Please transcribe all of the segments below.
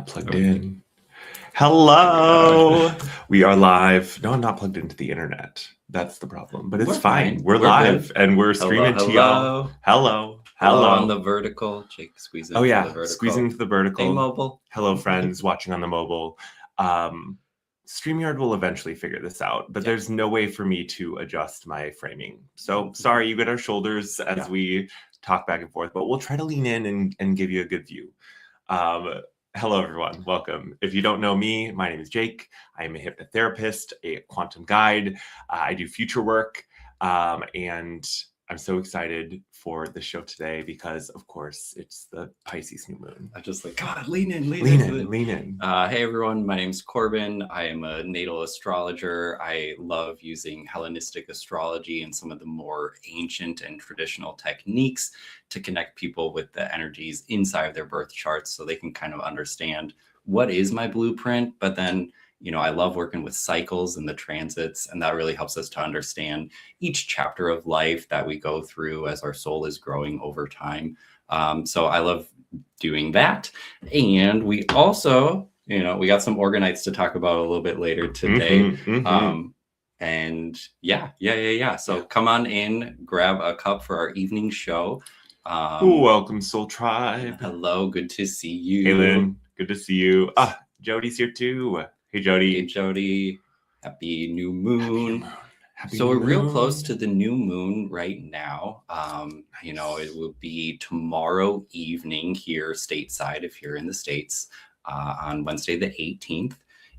plugged in. Hello. We are live. No, I'm not plugged into the internet. That's the problem. But it's fine. We're live good. and we're streaming to y'all. Hello. On the vertical. Jake, squeeze into the vertical. Squeezing into the vertical. Hey, mobile. Hello, friends watching on the mobile. StreamYard will eventually figure this out, but there's no way for me to adjust my framing. So sorry, you get our shoulders as we talk back and forth, but we'll try to lean in and give you a good view. Hello, everyone. Welcome. If you don't know me, my name is Jake. I am a hypnotherapist, a quantum guide. I do future work, and I'm so excited for the show today because, of course, it's the Pisces new moon. I just God, lean in. Hey, everyone. My name's Corbin. I am a natal astrologer. I love using Hellenistic astrology and some of the more ancient and traditional techniques to connect people with the energies inside of their birth charts so they can kind of understand what is my blueprint. But then, I love working with cycles and the transits, and that really helps us to understand each chapter of life that we go through as our soul is growing over time. So I love doing that. And we also, we got some orgonites to talk about a little bit later today. So come on in, grab a cup for our evening show. Welcome, Soul Tribe. Hello, good to see you. Hey, Lynn, good to see you. Jody's here too. Hey, Jody. Hey, Jody. Happy new moon. So we're real close to the new moon right now. It will be tomorrow evening here stateside if you're in the States on Wednesday the 18th.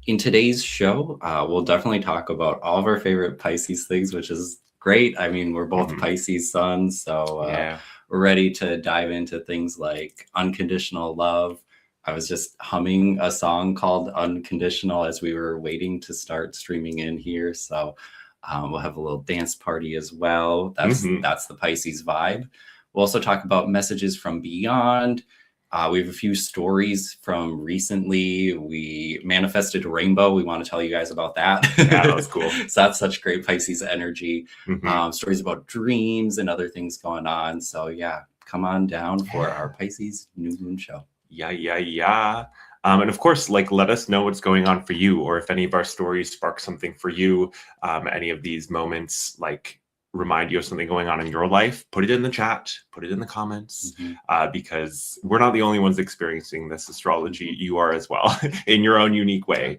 In today's show, we'll definitely talk about all of our favorite Pisces things, which is great. I mean, we're both Pisces suns, so we're ready to dive into things like unconditional love. I was just humming a song called Unconditional as we were waiting to start streaming in here. So we'll have a little dance party as well. That's the Pisces vibe. We'll also talk about messages from beyond. We have a few stories from recently. We manifested a rainbow. We want to tell you guys about that. Yeah, that was cool. So that's such great Pisces energy. Stories about dreams and other things going on. So come on down for our Pisces new moon show. And of course, let us know what's going on for you, or if any of our stories spark something for you. Any of these moments, remind you of something going on in your life, put it in the chat, put it in the comments, because we're not the only ones experiencing this astrology. You are as well in your own unique way.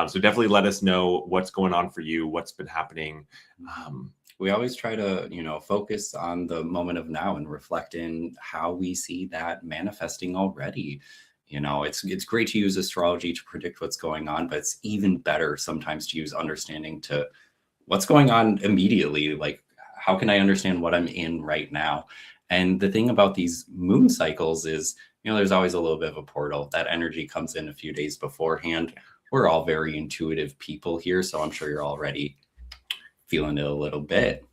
So definitely let us know what's going on for you, what's been happening. We always try to, focus on the moment of now and reflect in how we see that manifesting already. It's great to use astrology to predict what's going on, but it's even better sometimes to use understanding to what's going on immediately. How can I understand what I'm in right now? And the thing about these moon cycles is, there's always a little bit of a portal. That energy comes in a few days beforehand. We're all very intuitive people here, so I'm sure you're already feeling it a little bit.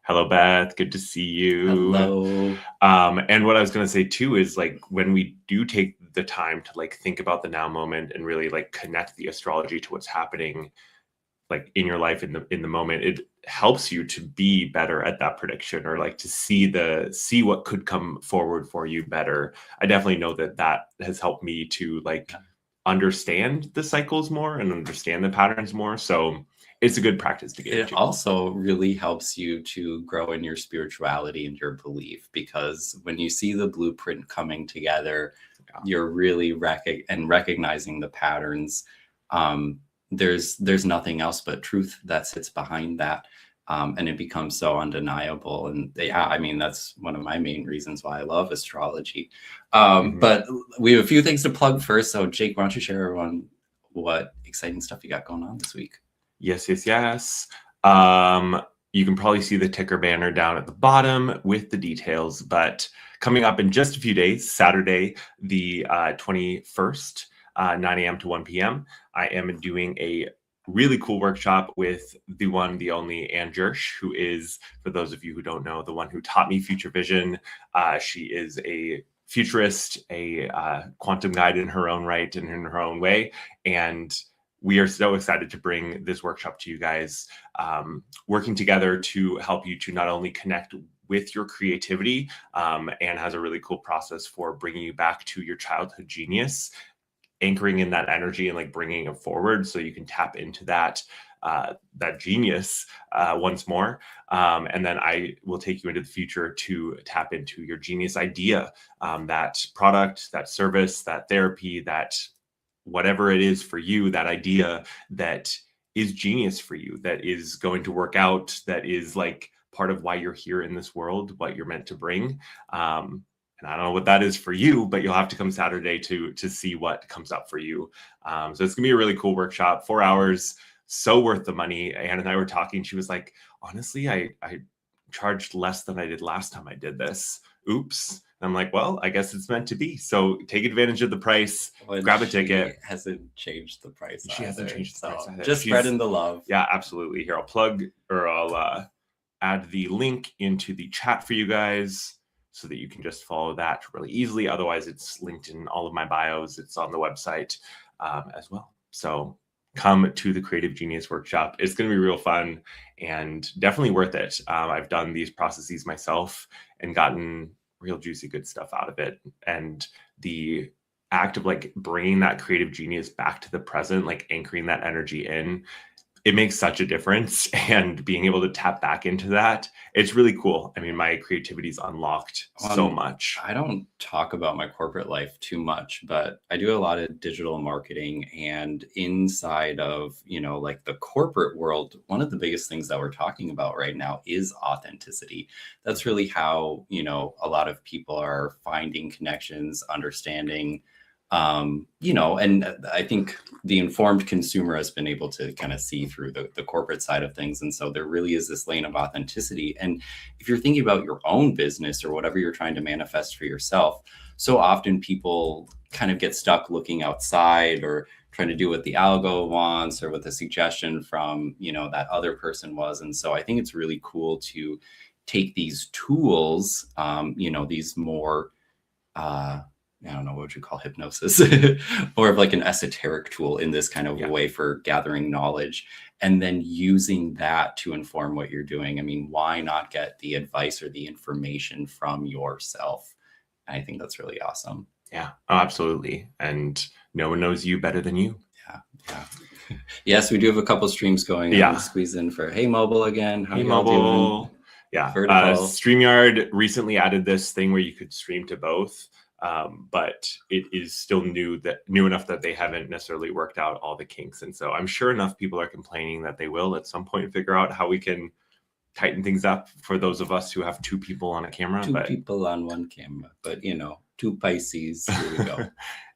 Hello, Beth. Good to see you. Hello. And what I was going to say too is when we do take the time to think about the now moment and really connect the astrology to what's happening in your life in the moment, it helps you to be better at that prediction, or to see what could come forward for you better. I definitely know that has helped me to understand the cycles more and understand the patterns more. So it's a good practice to get into. It also really helps you to grow in your spirituality and your belief, because when you see the blueprint coming together, you're really recognizing the patterns. There's nothing else but truth that sits behind that. And it becomes so undeniable. And that's one of my main reasons why I love astrology. But we have a few things to plug first. So Jake, why don't you share everyone what exciting stuff you got going on this week? Yes. You can probably see the ticker banner down at the bottom with the details, but coming up in just a few days, Saturday, the 21st, 9 a.m. to 1 p.m., I am doing a really cool workshop with the one, the only Anne Jersh, who is, for those of you who don't know, the one who taught me future vision. She is a futurist, a quantum guide in her own right and in her own way. And we are so excited to bring this workshop to you guys, working together to help you to not only connect with your creativity, and has a really cool process for bringing you back to your childhood genius, anchoring in that energy and like bringing it forward so you can tap into that genius once more. And then I will take you into the future to tap into your genius idea, that product, that service, that therapy, that whatever it is for you, that idea that is genius for you, that is going to work out, that is like part of why you're here in this world, what you're meant to bring. And I don't know what that is for you, but you'll have to come Saturday to see what comes up for you. So it's gonna be a really cool workshop, 4 hours, so worth the money. Anne and I were talking. She was like, honestly, I charged less than I did last time I did this. Oops. And I'm like, well, I guess it's meant to be. So take advantage of the price, grab a ticket. Hasn't changed the price. She hasn't changed the price either. Just spreading the love. Yeah, absolutely. Here, I'll add the link into the chat for you guys so that you can just follow that really easily. Otherwise, it's linked in all of my bios. It's on the website as well. So come to the Creative Genius Workshop. It's going to be real fun and definitely worth it. I've done these processes myself and gotten real juicy good stuff out of it. And the act of like bringing that creative genius back to the present, like anchoring that energy in, it makes such a difference. And being able to tap back into that, it's really cool. I mean, my creativity's unlocked so much. I don't talk about my corporate life too much, but I do a lot of digital marketing, and inside of, you know, like the corporate world, one of the biggest things that we're talking about right now is authenticity. That's really how, you know, a lot of people are finding connections, understanding, you know, and I think the informed consumer has been able to kind of see through the corporate side of things. And so there really is this lane of authenticity. And if you're thinking about your own business or whatever you're trying to manifest for yourself, so often people kind of get stuck looking outside or trying to do what the algo wants or what the suggestion from, you know, that other person was. And so I think it's really cool to take these tools, you know, these more, I don't know, what would you call hypnosis, more of like an esoteric tool in this kind of way for gathering knowledge, and then using that to inform what you're doing. I mean, why not get the advice or the information from yourself? I think that's really awesome. Yeah, absolutely. And no one knows you better than you. Yeah. Yes, we do have a couple streams going. Yeah. Squeeze in for Hey Mobile again. How Hey you all Mobile. doing? Yeah. StreamYard recently added this thing where you could stream to both. But it is still new enough that they haven't necessarily worked out all the kinks. And so I'm sure enough people are complaining that they will at some point figure out how we can tighten things up for those of us who have two people on a camera. Two people on one camera, but you know, two Pisces. Here we go.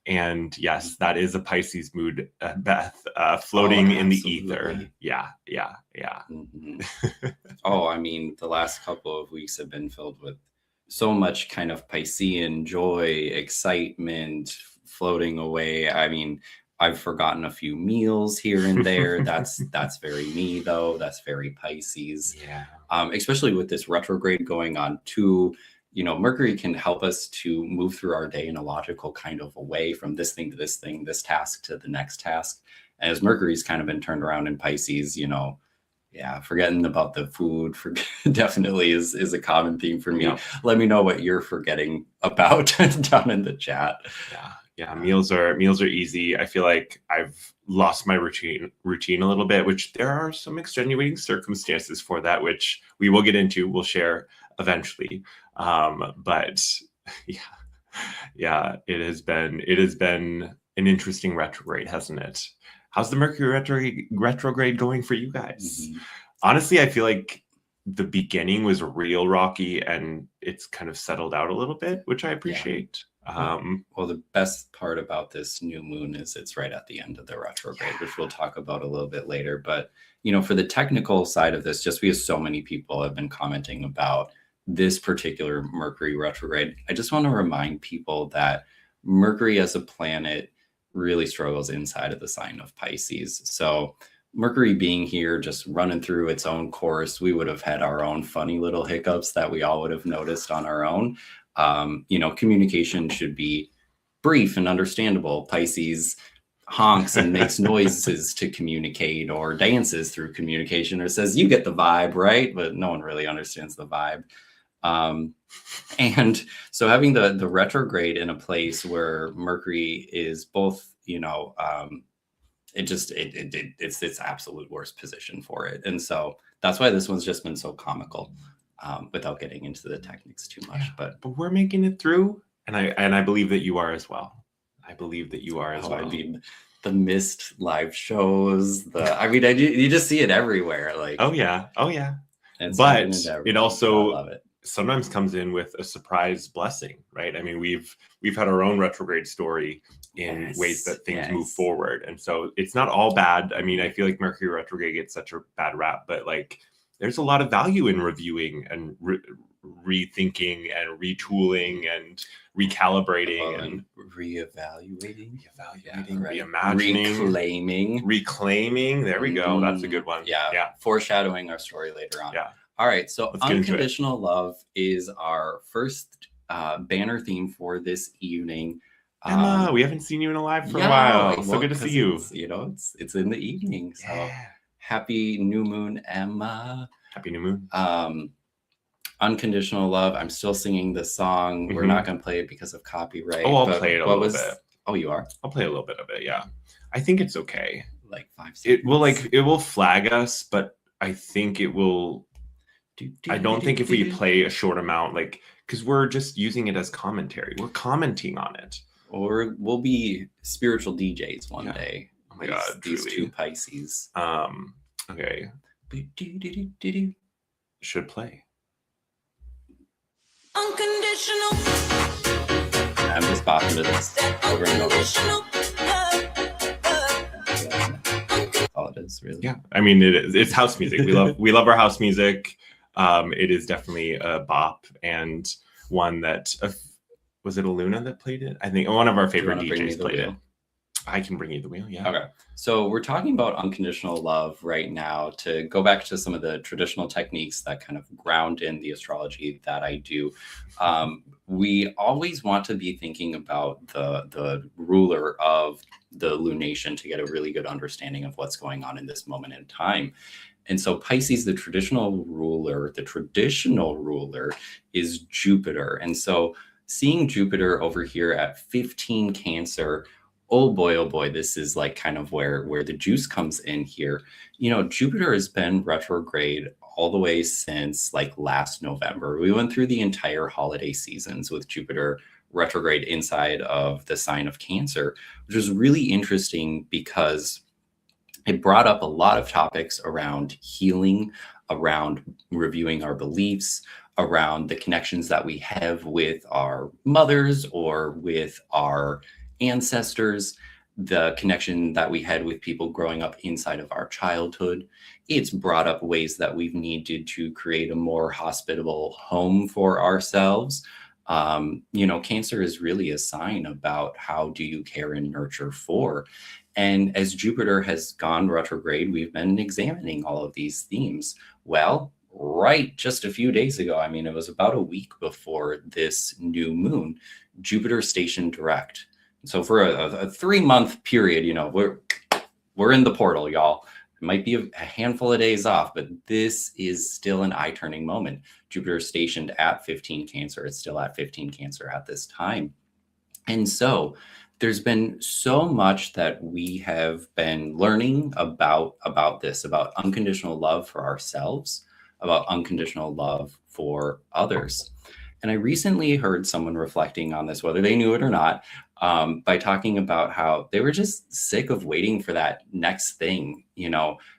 And yes, that is a Pisces mood, Beth, floating in the ether. Yeah. Mm-hmm. Oh, I mean, the last couple of weeks have been filled with so much kind of Piscean joy, excitement, floating away. I mean, I've forgotten a few meals here and there. That's very me though. That's very Pisces. Yeah. Especially with this retrograde going on too. You know, Mercury can help us to move through our day in a logical kind of a way, from this thing to this thing, this task to the next task. And as Mercury's kind of been turned around in Pisces, you know, yeah, forgetting about the food definitely is a common theme for me. Yeah. Let me know what you're forgetting about down in the chat. Yeah. Meals are easy. I feel like I've lost my routine a little bit, which there are some extenuating circumstances for that, which we will get into. We'll share eventually. But yeah, it has been an interesting retrograde, hasn't it? How's the Mercury retrograde going for you guys? Mm-hmm. Honestly, I feel like the beginning was real rocky and it's kind of settled out a little bit, which I appreciate. Yeah. Well, the best part about this new moon is it's right at the end of the retrograde, which we'll talk about a little bit later. But, you know, for the technical side of this, just because so many people have been commenting about this particular Mercury retrograde, I just want to remind people that Mercury as a planet really struggles inside of the sign of Pisces. So Mercury being here, just running through its own course, we would have had our own funny little hiccups that we all would have noticed on our own. You know, communication should be brief and understandable. Pisces honks and makes noises to communicate, or dances through communication, or says, you get the vibe, right? But no one really understands the vibe. And so having the retrograde in a place where Mercury is both, it's its absolute worst position for it. And so that's why this one's just been so comical, without getting into the techniques too much. Yeah, but we're making it through, and I believe that you are as well. I believe that you are as well. I mean, the missed live shows, you just see it everywhere. Like, oh yeah. But it also, I love it, sometimes comes in with a surprise blessing, right? I mean, we've had our own retrograde story in ways that things move forward, and so it's not all bad. I mean, I feel like Mercury retrograde gets such a bad rap, but like there's a lot of value in reviewing and rethinking and retooling and recalibrating and reevaluating, reimagining, reclaiming. There we go. That's a good one. Yeah. Foreshadowing our story later on. Yeah. All right. So unconditional love is our first banner theme for this evening. Emma, we haven't seen you in a live for a while. So good to see you. It's in the evening. So happy new moon, Emma. Happy new moon. Unconditional love. I'm still singing this song. Mm-hmm. We're not going to play it because of copyright. Oh, I'll play it a little bit. Oh, you are? I'll play a little bit of it. Yeah. I think it's okay. Like 5 seconds. It will flag us, but I think it will. I don't think if we play a short amount, like, because we're just using it as commentary. We're commenting on it. Or we'll be spiritual DJs one day. Oh my God, these two Pisces. Okay. Should play. Unconditional. I'm just bopping to this over and over. That's all it is, really. Yeah, I mean, it's house music. We love our house music. It is definitely a bop, and one that was it Luna that played it? I think one of our favorite DJs played it. I can bring you the wheel. Yeah. Okay. So we're talking about unconditional love right now. To go back to some of the traditional techniques that kind of ground in the astrology that I do, we always want to be thinking about the ruler of the lunation to get a really good understanding of what's going on in this moment in time. And so Pisces, the traditional ruler is Jupiter. And so seeing Jupiter over here at 15 Cancer, oh boy, this is like kind of where the juice comes in here. Jupiter has been retrograde all the way since like last November. We went through the entire holiday seasons with Jupiter retrograde inside of the sign of Cancer, which was really interesting because it brought up a lot of topics around healing, around reviewing our beliefs, around the connections that we have with our mothers or with our ancestors, the connection that we had with people growing up inside of our childhood. It's brought up ways that we've needed to create a more hospitable home for ourselves. Cancer is really a sign about how do you care and nurture for. And as Jupiter has gone retrograde, we've been examining all of these themes. Well, right just a few days ago, it was about a week before this new moon, Jupiter stationed direct. So for a 3-month period, we're in the portal, y'all. It might be a handful of days off, but this is still an eye-turning moment. Jupiter is stationed at 15 Cancer. It's still at 15 Cancer at this time. And so there's been so much that we have been learning about this, about unconditional love for ourselves, about unconditional love for others. And I recently heard someone reflecting on this, whether they knew it or not, by talking about how they were just sick of waiting for that next thing.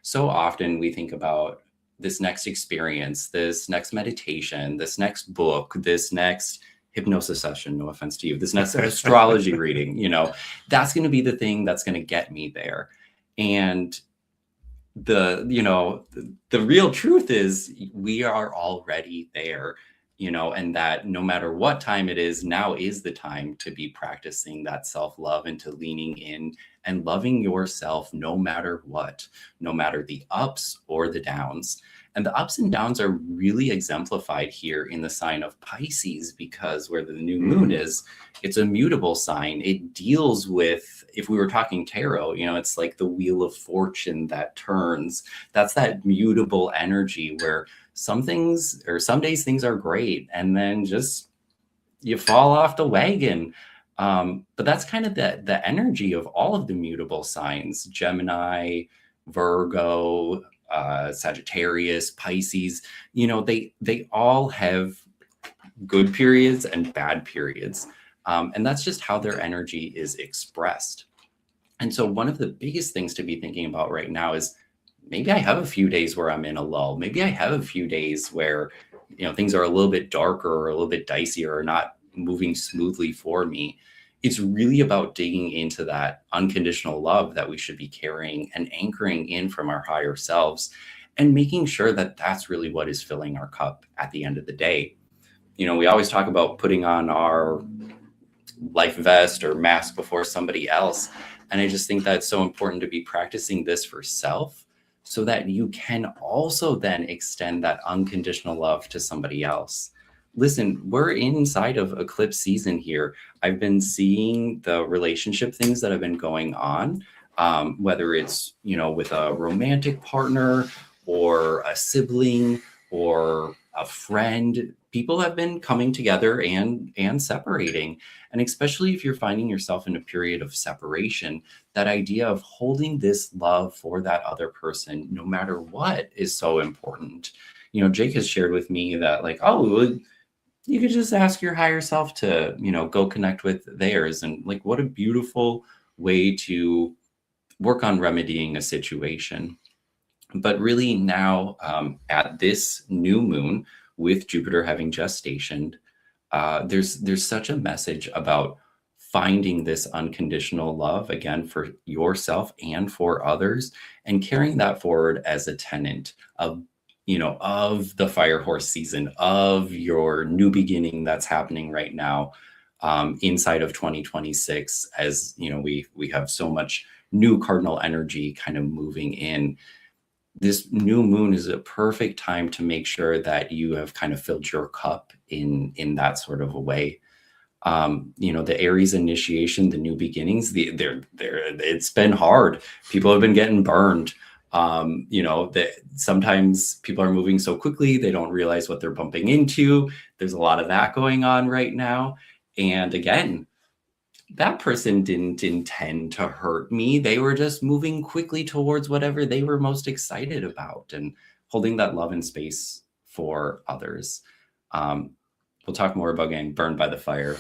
So often we think about this next experience, this next meditation, this next book, this next hypnosis session, no offense to you, this next astrology reading, that's going to be the thing that's going to get me there. And the real truth is we are already there. And that no matter what time it is, now is the time to be practicing that self-love and to leaning in and loving yourself no matter what, no matter the ups or the downs. And the ups and downs are really exemplified here in the sign of Pisces, because where the new moon is, it's a mutable sign. It deals with, if we were talking tarot, it's like the wheel of fortune that turns. That's that mutable energy where some things or some days things are great, and then just you fall off the wagon. But that's kind of the energy of all of the mutable signs: Gemini, Virgo, Sagittarius, Pisces. You know, they all have good periods and bad periods. And that's just how their energy is expressed. And so one of the biggest things to be thinking about right now is maybe I have a few days where I'm in a lull. Maybe I have a few days where, you know, things are a little bit darker or a little bit dicier or not moving smoothly for me. It's really about digging into that unconditional love that we should be carrying and anchoring in from our higher selves, and making sure that that's really what is filling our cup at the end of the day. You know, we always talk about putting on our life vest or mask before somebody else. And I just think that it's so important to be practicing this for self, so that you can also then extend that unconditional love to somebody else. Listen, we're inside of eclipse season here. I've been seeing the relationship things that have been going on, whether it's, you know, with a romantic partner or a sibling or a friend. People have been coming together and separating. And especially if you're finding yourself in a period of separation, that idea of holding this love for that other person, no matter what, is so important. You know, Jake has shared with me that, like, oh, well, you could just ask your higher self to, you know, go connect with theirs. And like, what a beautiful way to work on remedying a situation. But really now, at this new moon, with Jupiter having just stationed, there's such a message about finding this unconditional love again for yourself and for others, and carrying that forward as a tenant of, you know, of the fire horse season, of your new beginning that's happening right now, inside of 2026. As you know, we have so much new cardinal energy kind of moving in. This new moon is a perfect time to make sure that you have kind of filled your cup in that sort of a way. You know, the Aries initiation, the new beginnings, it's been hard. People have been getting burned. You know, that sometimes people are moving so quickly they don't realize what they're bumping into. There's a lot of that going on right now. And again, that person didn't intend to hurt me. They were just moving quickly towards whatever they were most excited about, and holding that love and space for others. We'll talk more about getting burned by the fire.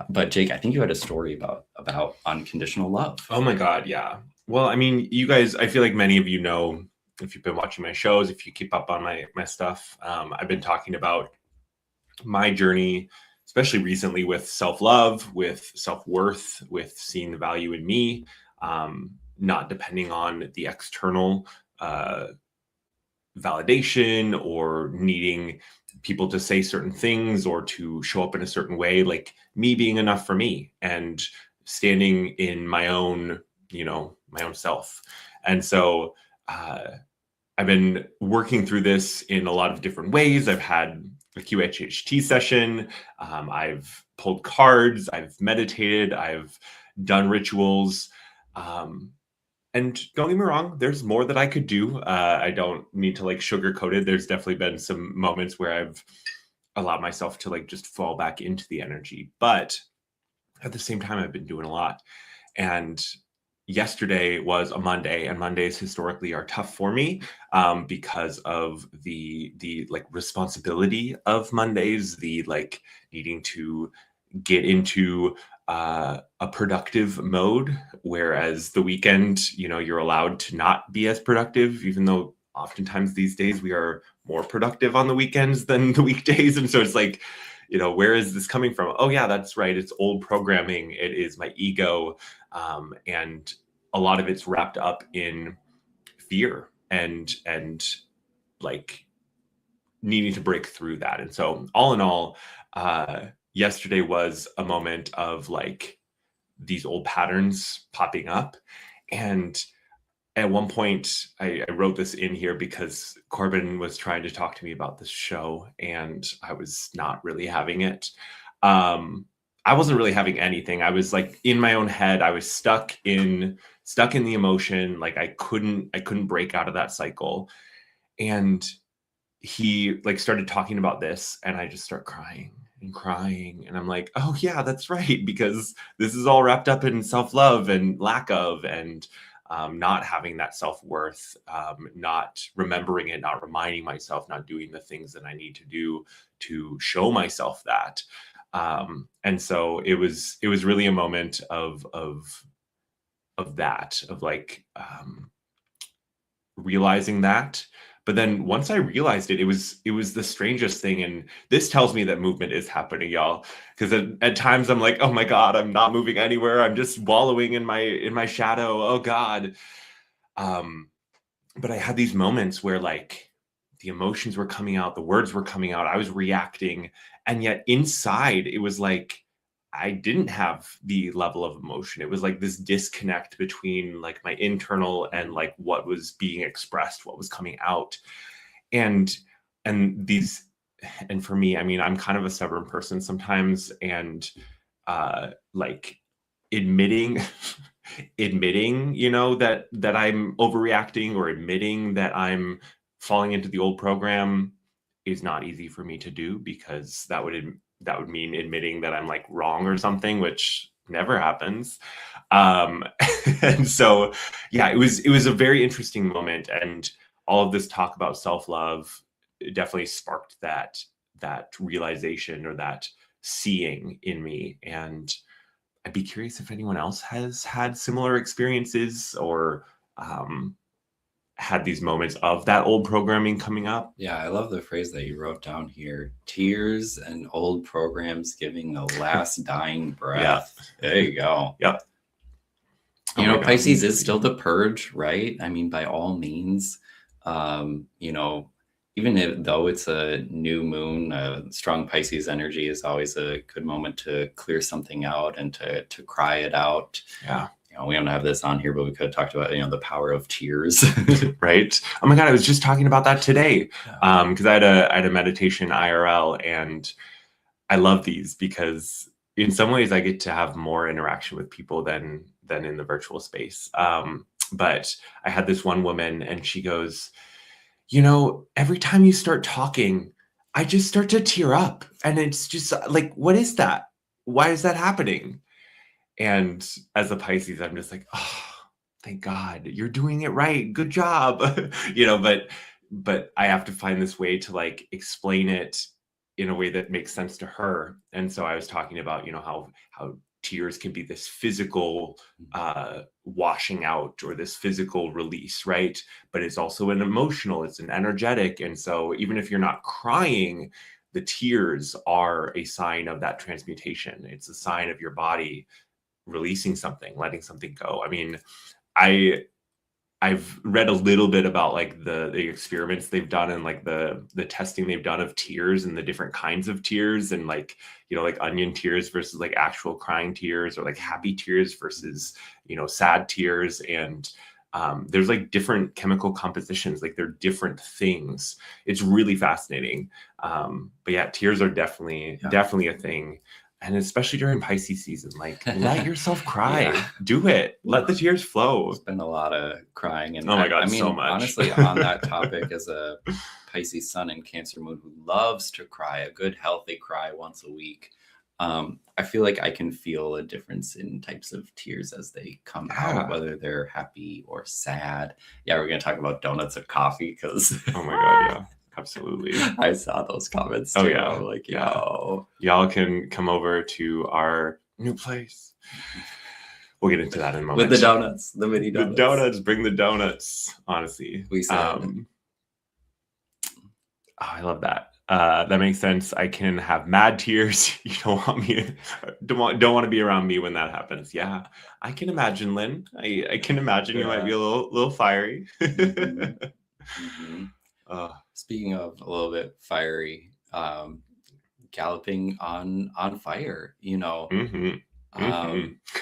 But Jake, I think you had a story about unconditional love. Oh my God, yeah. Well, I mean, you guys, I feel like many of you know, if you've been watching my shows, if you keep up on my stuff, I've been talking about my journey, especially recently, with self-love, with self-worth, with seeing the value in me, not depending on the external validation or needing people to say certain things or to show up in a certain way, like me being enough for me and standing in my own, you know, my own self. And so I've been working through this in a lot of different ways. I've had a QHHT session. I've pulled cards. I've meditated. I've done rituals. And don't get me wrong, there's more that I could do. I don't need to like sugarcoat it. There's definitely been some moments where I've allowed myself to like just fall back into the energy. But at the same time, I've been doing a lot. And yesterday was a Monday, and Mondays historically are tough for me because of the like responsibility of Mondays, the like needing to get into a productive mode, whereas the weekend, you know, you're allowed to not be as productive, even though oftentimes these days we are more productive on the weekends than the weekdays. And so it's like, you know, where is this coming from? Oh yeah, that's right. It's old programming. It is my ego. And a lot of it's wrapped up in fear and like needing to break through that. And so all in all, yesterday was a moment of like these old patterns popping up. And at one point I wrote this in here because Corbin was trying to talk to me about this show and I was not really having it. I wasn't really having anything. I was like in my own head. I was stuck in the emotion. Like I couldn't break out of that cycle. And he like started talking about this, and I just start crying and crying, and I'm like, oh yeah, that's right, because this is all wrapped up in self-love and lack of, and not having that self-worth, not remembering it, not reminding myself, not doing the things that I need to do to show myself that. And so it was really a moment of that, of like realizing that. But then once I realized it, it was the strangest thing. And this tells me that movement is happening, y'all. Because at times I'm like, oh my God, I'm not moving anywhere. I'm just wallowing in my shadow. Oh God. But I had these moments where like the emotions were coming out, the words were coming out, I was reacting. And yet inside it was like I didn't have the level of emotion. It was like this disconnect between like my internal and like what was being expressed, what was coming out. And these, and for me, I mean, I'm kind of a stubborn person sometimes, and like admitting you know, that I'm overreacting, or admitting that I'm falling into the old program is not easy for me to do, because that would mean admitting that I'm like wrong or something, which never happens. And so yeah, it was a very interesting moment, and all of this talk about self-love definitely sparked that realization, or that seeing in me. And I'd be curious if anyone else has had similar experiences, or had these moments of that old programming coming up. Yeah, I love the phrase that you wrote down here. Tears and old programs giving a last dying breath. Yeah. There you go. Yep. You know, Pisces is still the purge, right? I mean, by all means, you know, even though it's a new moon, strong Pisces energy is always a good moment to clear something out and to cry it out. Yeah. You know, we don't have this on here, but we could have talked about, you know, the power of tears. Right. Oh my God, I was just talking about that today. Because I had a meditation IRL, and I love these because in some ways I get to have more interaction with people than in the virtual space. But I had this one woman, and she goes, you know, every time you start talking, I just start to tear up. And it's just like, what is that? Why is that happening? And as a Pisces, I'm just like, oh, thank God, you're doing it right. Good job. You know, but I have to find this way to like explain it in a way that makes sense to her. And so I was talking about, you know, how tears can be this physical washing out, or this physical release, right? But it's also an emotional, it's an energetic. And so even if you're not crying, the tears are a sign of that transmutation. It's a sign of your body releasing something, letting something go. I mean, I've read a little bit about like the experiments they've done, and like the testing they've done of tears and the different kinds of tears, and like, you know, like onion tears versus like actual crying tears, or like happy tears versus, you know, sad tears. And there's like different chemical compositions, like they're different things. It's really fascinating. But yeah, tears are definitely a thing. And especially during Pisces season, like let yourself cry. Yeah. Do it. Let the tears flow. There's been a lot of crying. And oh my God, I mean, so much. Honestly, on that topic, as a Pisces sun and Cancer moon who loves to cry, a good healthy cry once a week, I feel like I can feel a difference in types of tears as they come out, whether they're happy or sad. Yeah, we're going to talk about donuts and coffee because... oh my God, yeah. Absolutely. I saw those comments too. Oh yeah. I'm like, yo. Y'all can come over to our new place. We'll get into that in a moment. With the donuts, the mini donuts. The donuts, bring the donuts, honestly. We said. I love that. That makes sense. I can have mad tears. You don't want me, don't want to be around me when that happens. Yeah, I can imagine, Lynn. I can imagine you might be a little fiery. Speaking of a little bit fiery, galloping on fire, you know,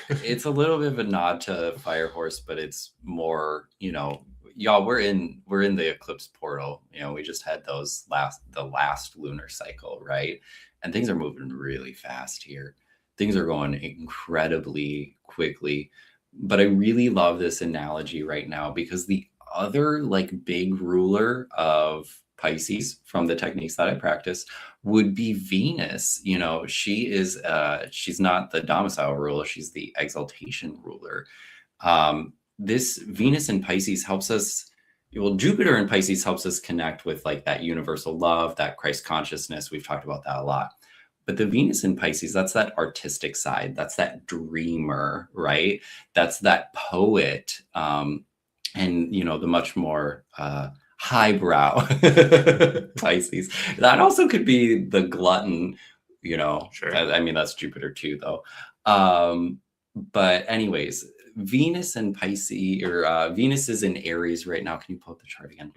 it's a little bit of a nod to Fire Horse, but it's more, you know, y'all, we're in the eclipse portal. You know, we just had the last lunar cycle, right? And things are moving really fast here. Things are going incredibly quickly. But I really love this analogy right now, because the other like big ruler of Pisces from the techniques that I practice would be Venus. You know, she is she's not the domicile ruler, she's the exaltation ruler. This Venus in Pisces helps us, well, Jupiter in Pisces helps us connect with like that universal love, that Christ consciousness. We've talked about that a lot. But the Venus in Pisces, that's that artistic side. That's that dreamer, right? That's that poet. And, you know, the much more highbrow Pisces. That also could be the glutton, you know. Sure. I mean, that's Jupiter too, though. But anyways, Venus and Pisces, or Venus is in Aries right now. Can you pull up the chart again?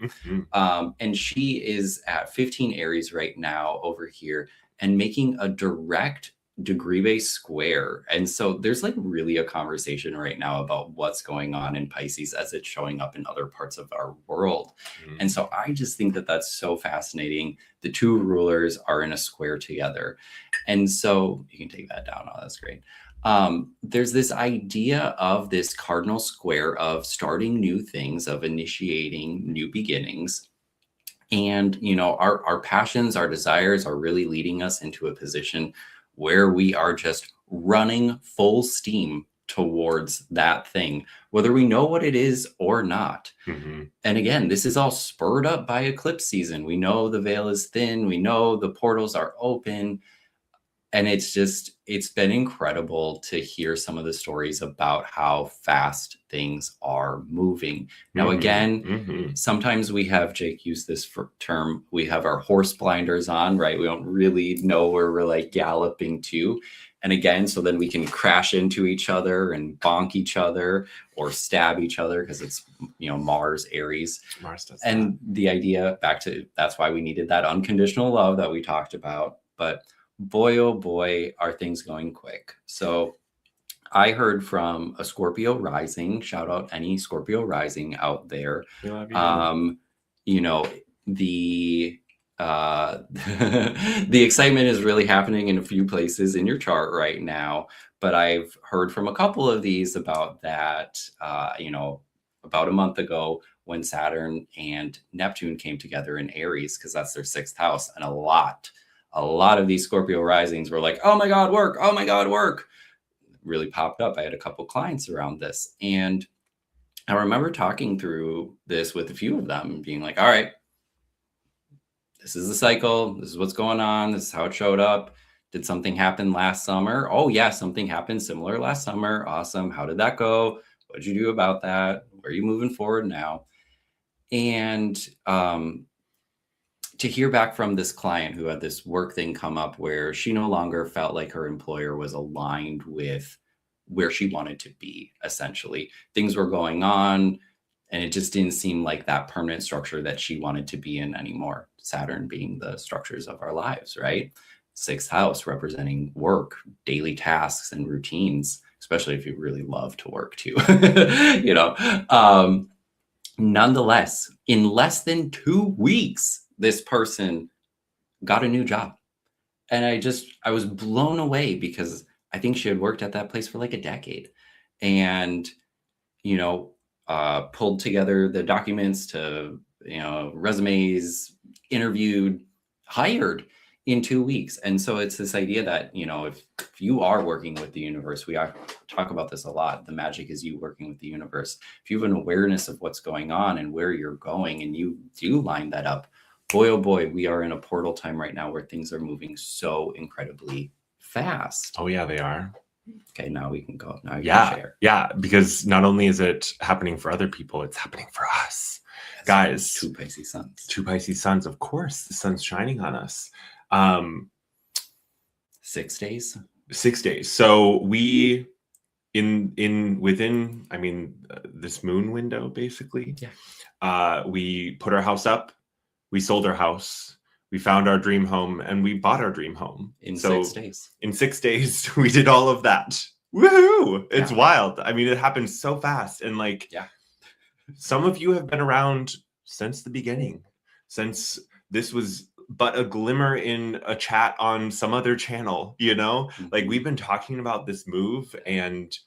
And she is at 15 Aries right now over here and making a direct degree-based square. And so there's like really a conversation right now about what's going on in Pisces as it's showing up in other parts of our world. And so I just think that that's so fascinating. The two rulers are in a square together. And so you can take that down. Oh, that's great. There's this idea of this cardinal square of starting new things, of initiating new beginnings. And, you know, our passions, our desires are really leading us into a position where we are just running full steam towards that thing, whether we know what it is or not. And again, this is all spurred up by eclipse season. We know the veil is thin. We know the portals are open. And it's been incredible to hear some of the stories about how fast things are moving. Now, again, sometimes we have, Jake used this term, we have our horse blinders on, right? We don't really know where we're like galloping to. And again, so then we can crash into each other and bonk each other or stab each other because it's, you know, Mars, Aries. Mars does and that. The idea back to, that's why we needed that unconditional love that we talked about. But boy, oh boy, are things going quick. So I heard from a Scorpio rising, shout out any Scorpio rising out there. We love you. You know, the the excitement is really happening in a few places in your chart right now. But I've heard from a couple of these about that, you know, about a month ago when Saturn and Neptune came together in Aries, because that's their 6th house. And a lot of these Scorpio risings were like, oh my God, work. Oh my God, work. Really popped up. I had a couple clients around this. And I remember talking through this with a few of them being like, all right, this is the cycle. This is what's going on. This is how it showed up. Did something happen last summer? Oh yeah, something happened similar last summer. Awesome. How did that go? What did you do about that? Where are you moving forward now? And to hear back from this client who had this work thing come up where she no longer felt like her employer was aligned with where she wanted to be, essentially. Things were going on, and it just didn't seem like that permanent structure that she wanted to be in anymore. Saturn being the structures of our lives, right? 6th house representing work, daily tasks and routines, especially if you really love to work too, you know. Nonetheless, in less than 2 weeks, this person got a new job. And I was blown away because I think she had worked at that place for like a decade and, you know, pulled together the documents to, you know, resumes, interviewed, hired in 2 weeks. And so it's this idea that, you know, if you are working with the universe, we talk about this a lot. The magic is you working with the universe. If you have an awareness of what's going on and where you're going and you do line that up, boy, oh boy, we are in a portal time right now where things are moving so incredibly fast. Oh yeah, they are. Okay, now we can go. Now you can share. Yeah, because not only is it happening for other people, it's happening for us. That's guys. 2 Pisces suns. 2 Pisces suns, of course. The sun's shining on us. 6 days. 6 days. So we within, I mean, this moon window, basically. Yeah. We put our house up. We sold our house, we found our dream home, and we bought our dream home. In 6 days. In 6 days, we did all of that. Woohoo! It's wild. I mean, it happened so fast. And like, some of you have been around since the beginning, since this was but a glimmer in a chat on some other channel, you know? Like, we've been talking about this move and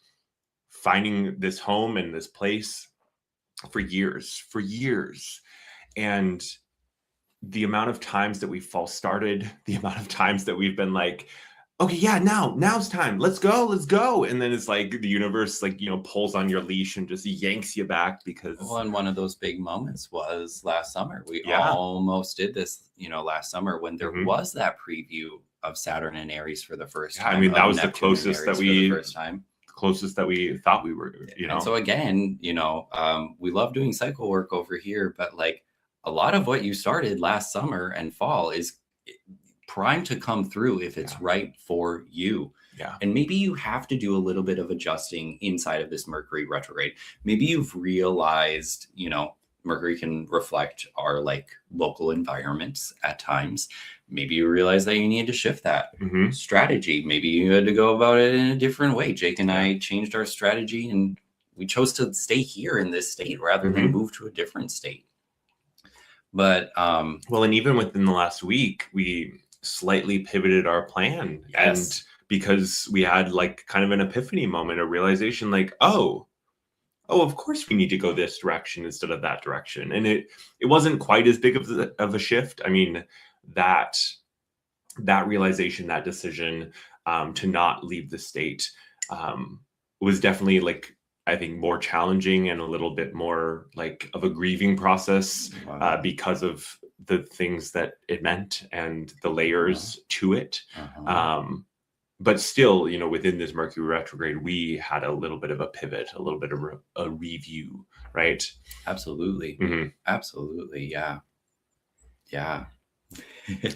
finding this home and this place for years. And the amount of times that we false started, the amount of times that we've been like, okay, yeah, now's time. Let's go. And then it's like the universe, like, pulls on your leash and just yanks you back because. Well, and one of those big moments was last summer. We Yeah. almost did this, last summer when there Mhm. was that preview of Saturn and Aries for the first Yeah, time. I mean, that of was the Neptune and closest that Aries for the first time. closest that we thought we were, And so again, we love doing cycle work over here, but like a lot of what you started last summer and fall is primed to come through if it's Yeah. right for you. Yeah. And maybe you have to do a little bit of adjusting inside of this Mercury retrograde. Maybe you've realized, Mercury can reflect our like local environments at times. Maybe you realize that you need to shift that Mhm. strategy. Maybe you had to go about it in a different way. Jake and Yeah. I changed our strategy and we chose to stay here in this state rather than move to a different state. But well, and even within the last week, we slightly pivoted our plan. Yes. And because we had like kind of an epiphany moment, a realization like, oh, of course we need to go this direction instead of that direction. And it wasn't quite as big of a shift. I mean, that realization, that decision to not leave the state was definitely like, I think, more challenging and a little bit more like of a grieving process. Wow. Because of the things that it meant and the layers to it. But still, within this Mercury retrograde, we had a little bit of a pivot, a little bit of a review, right? Absolutely. Mhm. Absolutely. Yeah. Yeah.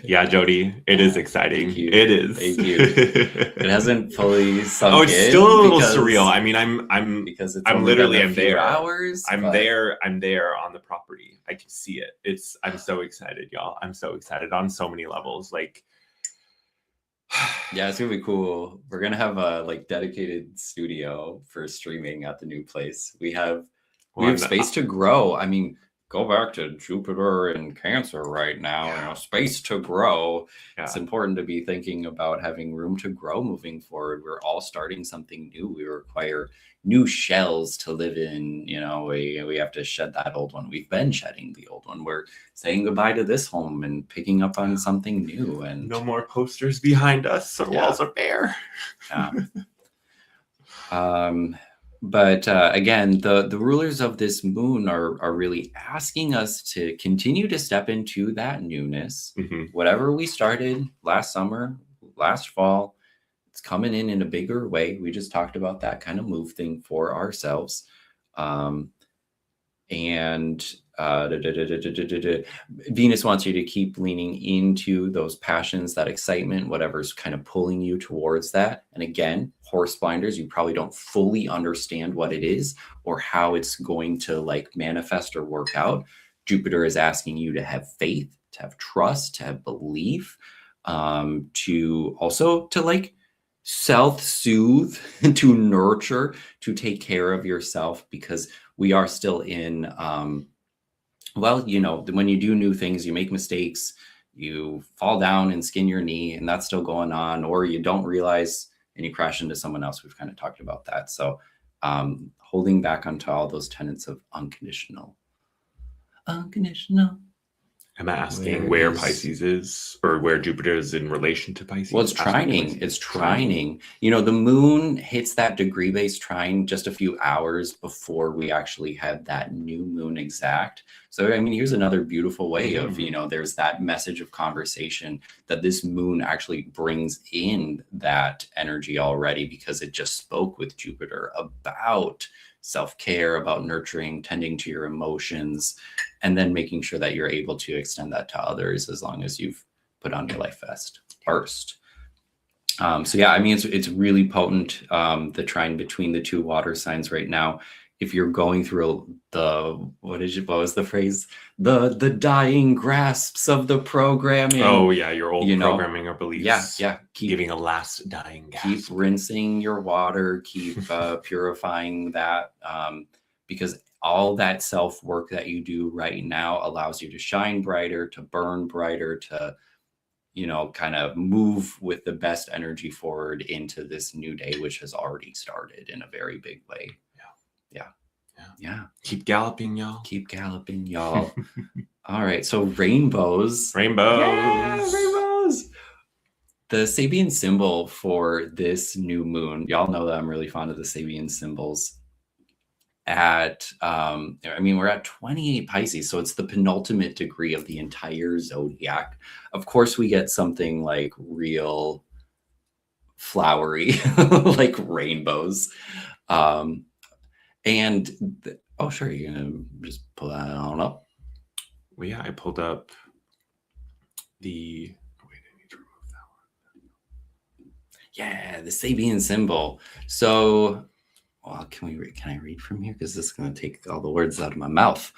Yeah, Jody, it is exciting. Thank you. It is. Thank you. It hasn't fully sunk in. Oh, it's still a little surreal. I mean, I'm because it's I'm only literally been a I'm few there. hours. I'm but there on the property. I can see it. I'm so excited, y'all. I'm so excited on so many levels. Like, yeah, it's gonna be cool. We're gonna have a like dedicated studio for streaming at the new place. We have space to grow. I mean, go back to Jupiter and Cancer right now, space to grow. Yeah. It's important to be thinking about having room to grow moving forward. We're all starting something new. We require new shells to live in. We have to shed that old one. We've been shedding the old one. We're saying goodbye to this home and picking up on something new. And no more posters behind us. Our walls are bare. Yeah. But again, the rulers of this moon are really asking us to continue to step into that newness. Mhm. Whatever we started last summer, last fall, it's coming in a bigger way. We just talked about that kind of move thing for ourselves. And Venus wants you to keep leaning into those passions, that excitement, whatever's kind of pulling you towards that. And again, horse blinders, you probably don't fully understand what it is or how it's going to like manifest or work out. Jupiter is asking you to have faith, to have trust, to have belief, to also to like self-soothe, to nurture, to take care of yourself, because we are still in when you do new things, you make mistakes, you fall down and skin your knee, and that's still going on, or you don't realize and you crash into someone else. We've kind of talked about that. So holding back onto all those tenets of unconditional. I'm asking where Pisces is, or where Jupiter is in relation to Pisces. Well, it's trining. It's trining. The moon hits that degree-based trine just a few hours before we actually had that new moon exact. So, I mean, here's another beautiful way of, there's that message of conversation that this moon actually brings in that energy already, because it just spoke with Jupiter about self-care, about nurturing, tending to your emotions, and then making sure that you're able to extend that to others as long as you've put on your life vest first. So yeah, I mean, it's really potent, the trine between the two water signs right now. If you're going through what was the phrase? The dying grasps of the programming. Oh yeah, your old programming or beliefs. Yeah. Keep giving a last dying gasp. Keep rinsing your water, keep purifying that, because all that self-work that you do right now allows you to shine brighter, to burn brighter, to kind of move with the best energy forward into this new day, which has already started in a very big way. Yeah. Keep galloping, y'all. Keep galloping, y'all. All right, so rainbows. Rainbows. Yeah, rainbows. The Sabian symbol for this new moon, y'all know that I'm really fond of the Sabian symbols. We're at 28 Pisces, so it's the penultimate degree of the entire zodiac. Of course, we get something like real flowery, like rainbows. Oh, sure, you're gonna just pull that on up. Well, yeah, I pulled up the. Wait, I need to remove that one. Yeah, the Sabian symbol. So, well, can I read from here? Because this is going to take all the words out of my mouth.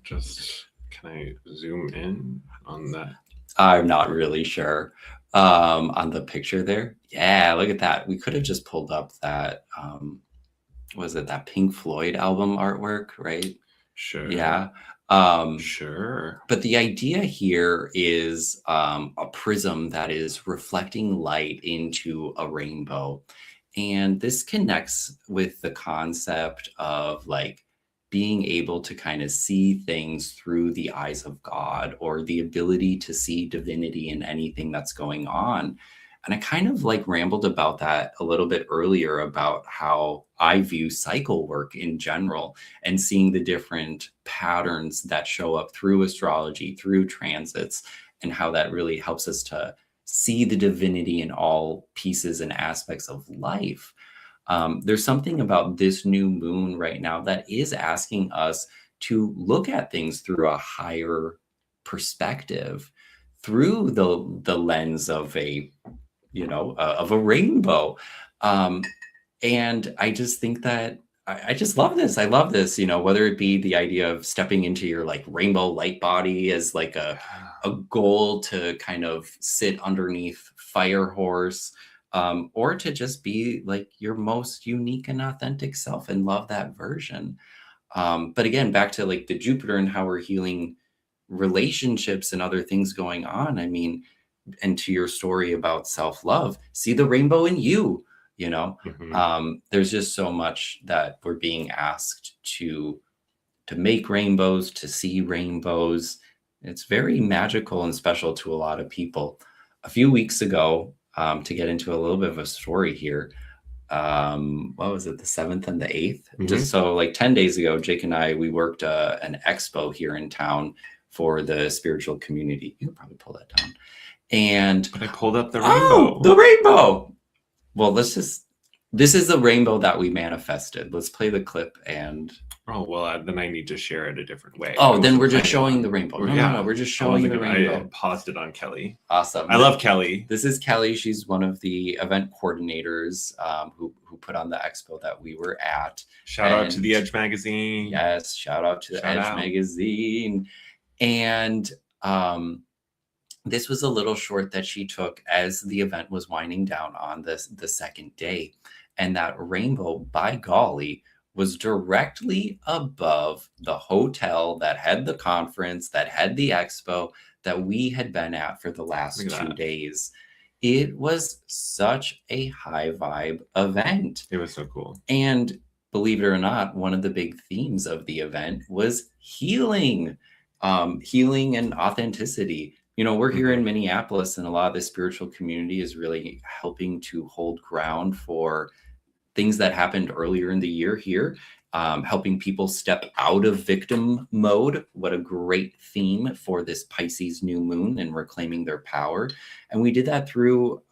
Just can I zoom in on that? I'm not really sure. On the picture there. Yeah, look at that. We could have just pulled up that was it that Pink Floyd album artwork, right? Sure. Yeah. Sure. But the idea here is a prism that is reflecting light into a rainbow. And this connects with the concept of like being able to kind of see things through the eyes of God, or the ability to see divinity in anything that's going on. And I kind of like rambled about that a little bit earlier about how I view cycle work in general, and seeing the different patterns that show up through astrology, through transits, and how that really helps us to see the divinity in all pieces and aspects of life. There's something about this new moon right now that is asking us to look at things through a higher perspective, through the lens of a rainbow. And I just think that I just love this. I love this, whether it be the idea of stepping into your like rainbow light body as like a goal to kind of sit underneath fire horse, or to just be like your most unique and authentic self and love that version. But again, back to like the Jupiter and how we're healing relationships and other things going on. I mean, and to your story about self-love, see the rainbow in you. There's just so much that we're being asked to make rainbows, to see rainbows. It's very magical and special to a lot of people. A few weeks ago, to get into a little bit of a story here, what was it, the 7th and the 8th? Just so like 10 days ago, Jake and I, we worked an expo here in town for the spiritual community. You can probably pull that down. But I pulled up the rainbow. Oh, the rainbow. Well, this is the rainbow that we manifested. Let's play the clip and. Oh, well, then I need to share it a different way. Oh, then we're just showing the rainbow. No, we're just showing the rainbow. I paused it on Kelly. Awesome. I love Kelly. This is Kelly. She's one of the event coordinators who put on the expo that we were at. Shout out to the Edge magazine. Yes, shout out to the Edge magazine. And this was a little short that she took as the event was winding down on the second day. And that rainbow, by golly, was directly above the hotel that had the conference, that had the expo that we had been at for the last 2 days. It was such a high vibe event. It was so cool. And believe it or not, one of the big themes of the event was healing, healing and authenticity. We're here in Minneapolis, and a lot of the spiritual community is really helping to hold ground for things that happened earlier in the year here, helping people step out of victim mode. What a great theme for this Pisces new moon, and reclaiming their power. And we did that through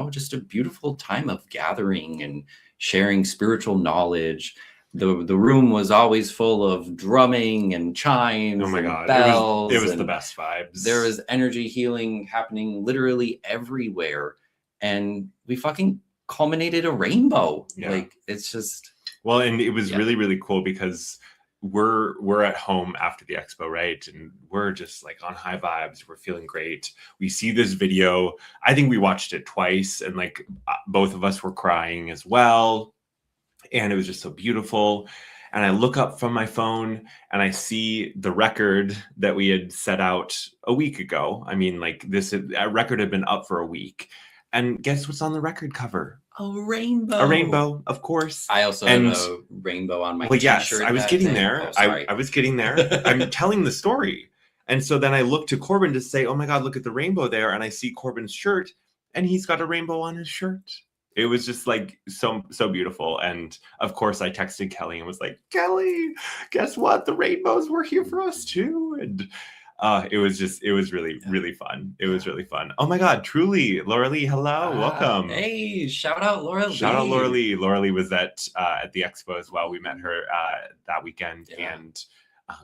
just a beautiful time of gathering and sharing spiritual knowledge. The room was always full of drumming and chimes. Oh my God, bells. It was the best vibes. There was energy healing happening literally everywhere. And we fucking culminated a rainbow. Like, it's just. Well, and it was really, really cool because we're at home after the expo, right? And we're just like on high vibes. We're feeling great. We see this video. I think we watched it twice, and like both of us were crying as well. And it was just so beautiful. And I look up from my phone and I see the record that we had set out a week ago. I mean, like that record had been up for a week. And guess what's on the record cover? A rainbow. A rainbow, of course. I also had a rainbow on my well, t-shirt. yes, I was getting there. Oh, sorry. I was getting there. I'm telling the story. And so then I look to Corbin to say, oh my God, look at the rainbow there. And I see Corbin's shirt and he's got a rainbow on his shirt. It was just like so beautiful. And of course I texted Kelly and was like, Kelly, guess what? The rainbows were here for us too. And it was really fun. It was really fun. Oh my God, truly. Laura Lee, hello, welcome. Hey, shout out Laura Lee. Shout out Laura Lee. Laura Lee was at the expo as well. We met her that weekend. And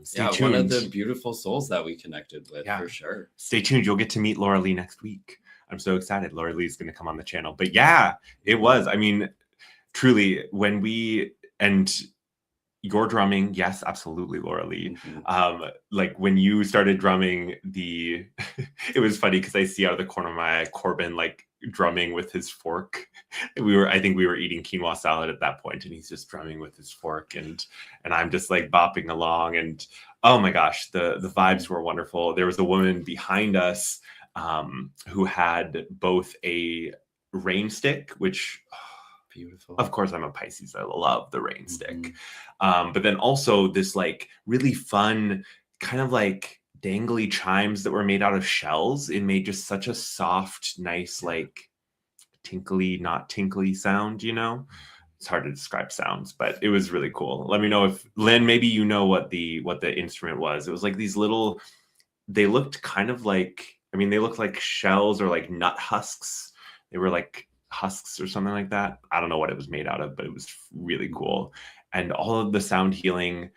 stay tuned. One of the beautiful souls that we connected with, for sure. Stay tuned. You'll get to meet Laura Lee next week. I'm so excited. Laura Lee's going to come on the channel. But yeah, it was. I mean, truly, when your drumming, yes, absolutely, Laura Lee. Mm-hmm. Like when you started drumming, it was funny because I see out of the corner of my eye Corbin like drumming with his fork. I think we were eating quinoa salad at that point, and he's just drumming with his fork, and I'm just like bopping along, and oh my gosh, the vibes were wonderful. There was a woman behind us who had both a rain stick, which beautiful. Of course, I'm a Pisces. I love the rain stick. But then also this like really fun kind of like dangly chimes that were made out of shells. It made just such a soft, nice, like tinkly, not tinkly sound, you know? It's hard to describe sounds, but it was really cool. Let me know if Lynn, maybe you know what the instrument was. It was like these little, they looked kind of like, I mean, they looked like shells or like nut husks. They were like husks or something like that. I don't know what it was made out of, but it was really cool. And all of the sound healing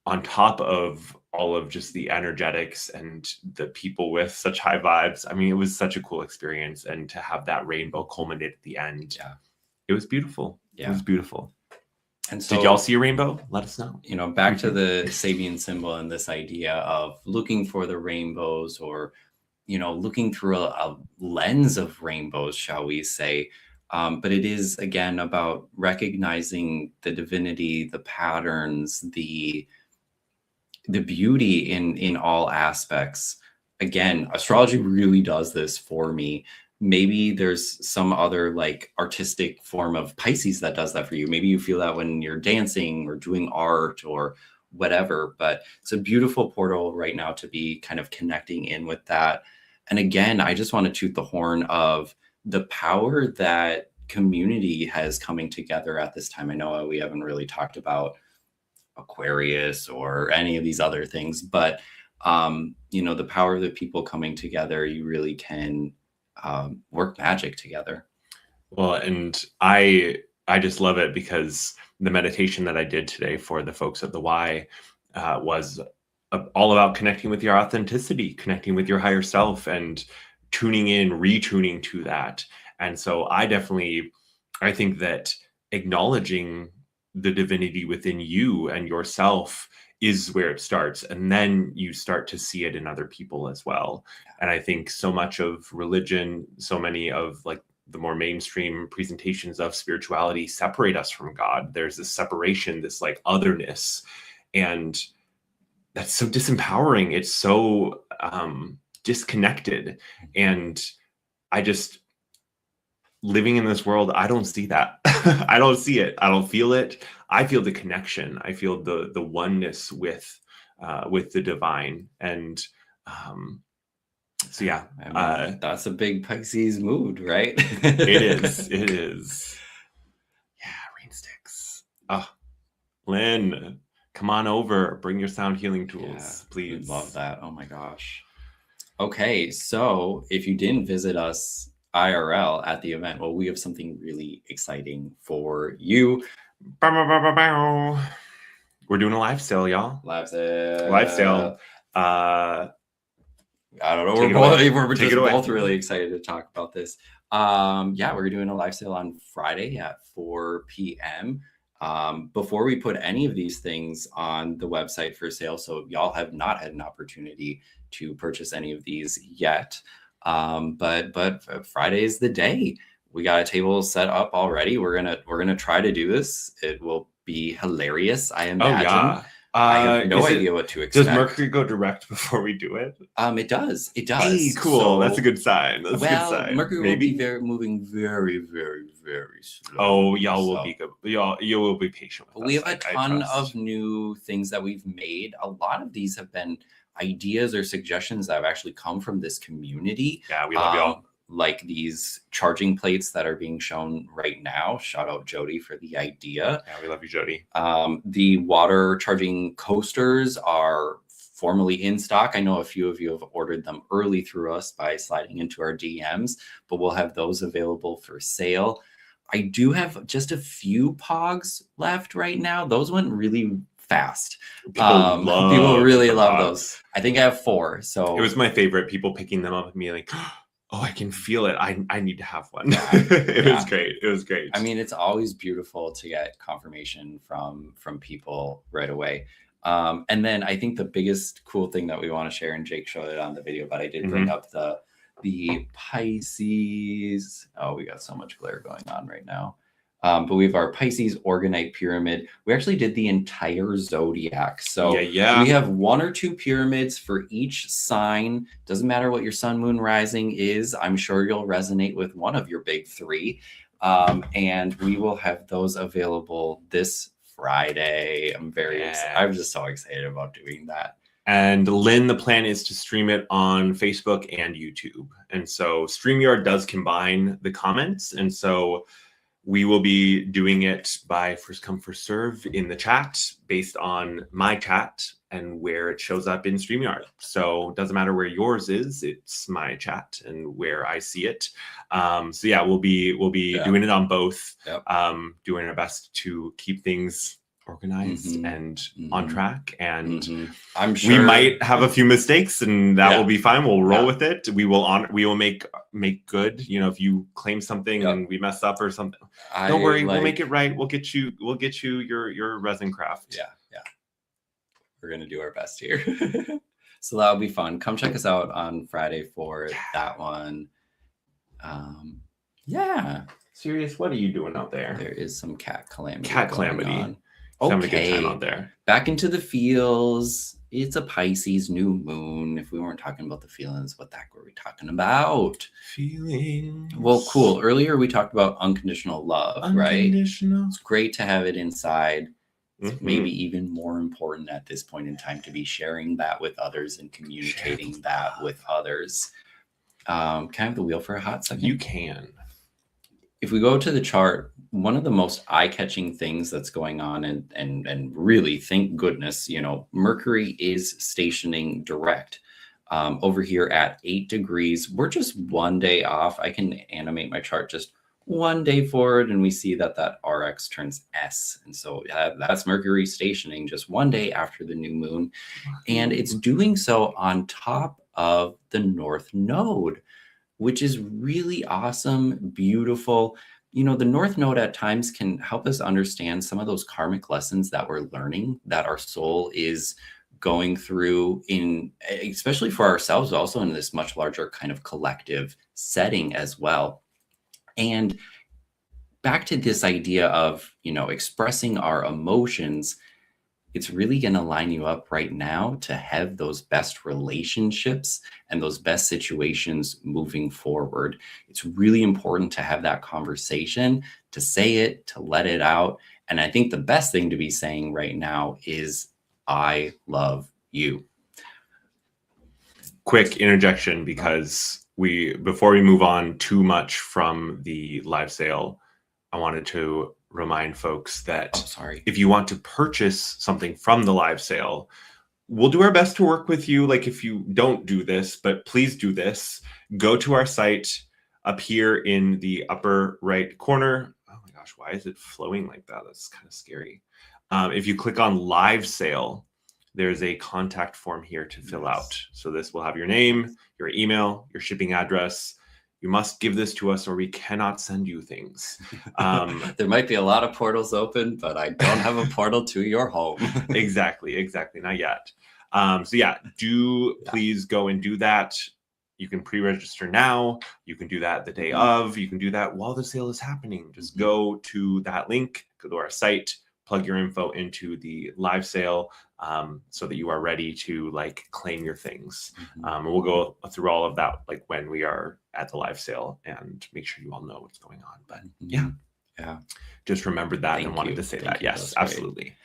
on top of all of just the energetics and the people with such high vibes. I mean, it was such a cool experience. And to have that rainbow culminate at the end, it was beautiful. Yeah. It was beautiful. And so, did y'all see a rainbow? Let us know. You know, back to the Sabian symbol and this idea of looking for the rainbows, or you know, looking through a lens of rainbows, shall we say. But it is, again, about recognizing the divinity, the patterns, the beauty in all aspects. Again, astrology really does this for me. Maybe there's some other like artistic form of Pisces that does that for you. Maybe you feel that when you're dancing or doing art or whatever, but it's a beautiful portal right now to be kind of connecting in with that. And again, I just want to toot the horn of the power that community has coming together at this time. I know we haven't really talked about Aquarius or any of these other things, but you know, the power of the people coming together, you really can work magic together. Well, and I just love it because the meditation that I did today for the folks at the Y was all about connecting with your authenticity, connecting with your higher self, and tuning in, retuning to that. And so I think that acknowledging the divinity within you and yourself is where it starts. And then you start to see it in other people as well. And I think so much of religion, so many of like the more mainstream presentations of spirituality separate us from God. There's this separation, this like otherness, and that's so disempowering. It's so disconnected. And I just, living in this world, I don't see that. I don't see it. I don't feel it. I feel the connection. I feel the oneness with the divine. And so yeah, I mean, that's a big Pisces mood, right? It is. It is. Yeah, rain sticks. Oh, Lynn, come on over. Bring your sound healing tools, please. We'd love that. Oh my gosh. Okay, so if you didn't visit us IRL at the event, well, we have something really exciting for you. We're doing a live sale, y'all. Live sale. I don't know. We're just both really excited to talk about this. We're doing a live sale on Friday at 4 p.m. Before we put any of these things on the website for sale, so y'all have not had an opportunity to purchase any of these yet. But Friday is the day. We got a table set up already. We're gonna try to do this. It will be hilarious, I imagine. I have no idea what to expect. Does Mercury go direct before we do it? It does. It does. Hey, cool. So, that's a good sign. That's a good sign. Mercury will be moving very, very, very slow. Oh, y'all will be good. You will be patient with us. We have a ton of new things that we've made. A lot of these have been ideas or suggestions that have actually come from this community. Yeah, we love y'all. Like these charging plates that are being shown right now. Shout out Jody for the idea. Yeah, we love you, Jody. The water charging coasters are formally in stock. I know a few of you have ordered them early through us by sliding into our DMs, but we'll have those available for sale. I do have just a few pogs left right now. Those went really fast. People really love those. I think I have 4. So it was my favorite. People picking them up and being like, oh, I can feel it. I need to have one. It was great. It was great. I mean, it's always beautiful to get confirmation from people right away. And then I think the biggest cool thing that we want to share, and Jake showed it on the video, but I did bring up the Pisces. Oh, we got so much glare going on right now. But we have our Pisces Organite Pyramid. We actually did the entire zodiac. So we have 1 or 2 pyramids for each sign. Doesn't matter what your sun, moon, rising is. I'm sure you'll resonate with one of your big 3. And we will have those available this Friday. I'm very excited. I'm just so excited about doing that. And Lynn, the plan is to stream it on Facebook and YouTube. And so StreamYard does combine the comments. And so we will be doing it by first come, first serve in the chat based on my chat and where it shows up in StreamYard. So it doesn't matter where yours is, it's my chat and where I see it. So yeah, we'll be doing it on both, doing our best to keep things organized and on track. And I'm sure we might have a few mistakes, and that will be fine. We'll roll with it. We will make good. You know, if you claim something and we mess up or something, don't worry, we'll make it right. We'll get you your resin craft. Yeah. We're gonna do our best here. So that'll be fun. Come check us out on Friday for that one. Sirius, what are you doing out there? There is some cat calamity. On. Okay, a good time out there. Back into the feels. It's a Pisces new moon. If we weren't talking about the feelings, what the heck were we talking about? Feelings. Well, cool. Earlier we talked about unconditional love, right? It's great to have it inside. It's maybe even more important at this point in time to be sharing that with others and communicating that with others. Can I have the wheel for a hot second? You can. If we go to the chart, one of the most eye-catching things that's going on, and really, thank goodness, you know, Mercury is stationing direct over here at 8 degrees. We're just 1 day off. I can animate my chart just 1 day forward, and we see that RX turns S. And so that's Mercury stationing just 1 day after the new moon. And it's doing so on top of the North Node, which is really awesome, beautiful. You know, the North Node at times can help us understand some of those karmic lessons that we're learning, that our soul is going through, especially for ourselves, also in this much larger kind of collective setting as well. And back to this idea of, you know, expressing our emotions, it's really going to line you up right now to have those best relationships and those best situations moving forward. It's really important to have that conversation, to say it, to let it out. And I think the best thing to be saying right now is, I love you. Quick interjection, because before we move on too much from the live sale, I wanted to remind folks that if you want to purchase something from the live sale, we'll do our best to work with you. Like, if you don't do this, but please do this, go to our site up here in the upper right corner. Oh my gosh, why is it flowing like that? That's kind of scary. If you click on live sale, there's a contact form here to fill out. So this will have your name, your email, your shipping address. You must give this to us or we cannot send you things. There might be a lot of portals open, but I don't have a portal to your home. Exactly. Not yet. So yeah, please go and do that. You can pre-register now. You can do that the day of. You can do that while the sale is happening. Just go to that link, go to our site, plug your info into the live sale so that you are ready to like claim your things. And we'll go through all of that like when we are at the live sale and make sure you all know what's going on. But yeah, just remembered that and wanted to say that. Yes, absolutely.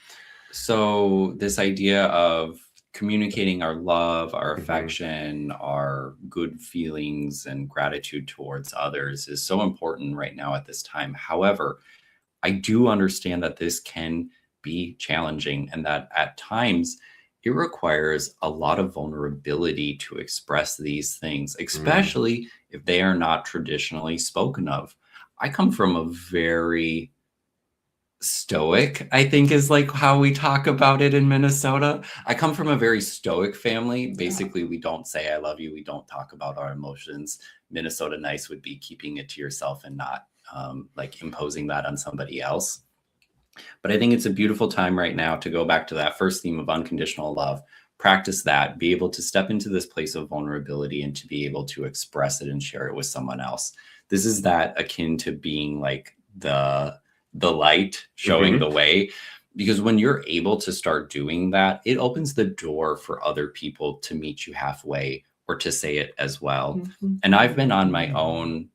So this idea of communicating our love, our affection, our good feelings and gratitude towards others is so important right now at this time. However, I do understand that this can be challenging and that at times it requires a lot of vulnerability to express these things, especially if they are not traditionally spoken of. I come from a very stoic, I think is like how we talk about it in Minnesota. I come from a very stoic family. Basically, we don't say I love you. We don't talk about our emotions. Minnesota nice would be keeping it to yourself and not like imposing that on somebody else. But I think it's a beautiful time right now to go back to that first theme of unconditional love, practice that, be able to step into this place of vulnerability and to be able to express it and share it with someone else. This is that akin to being like the light showing the way, because when you're able to start doing that, it opens the door for other people to meet you halfway or to say it as well. And I've been on my own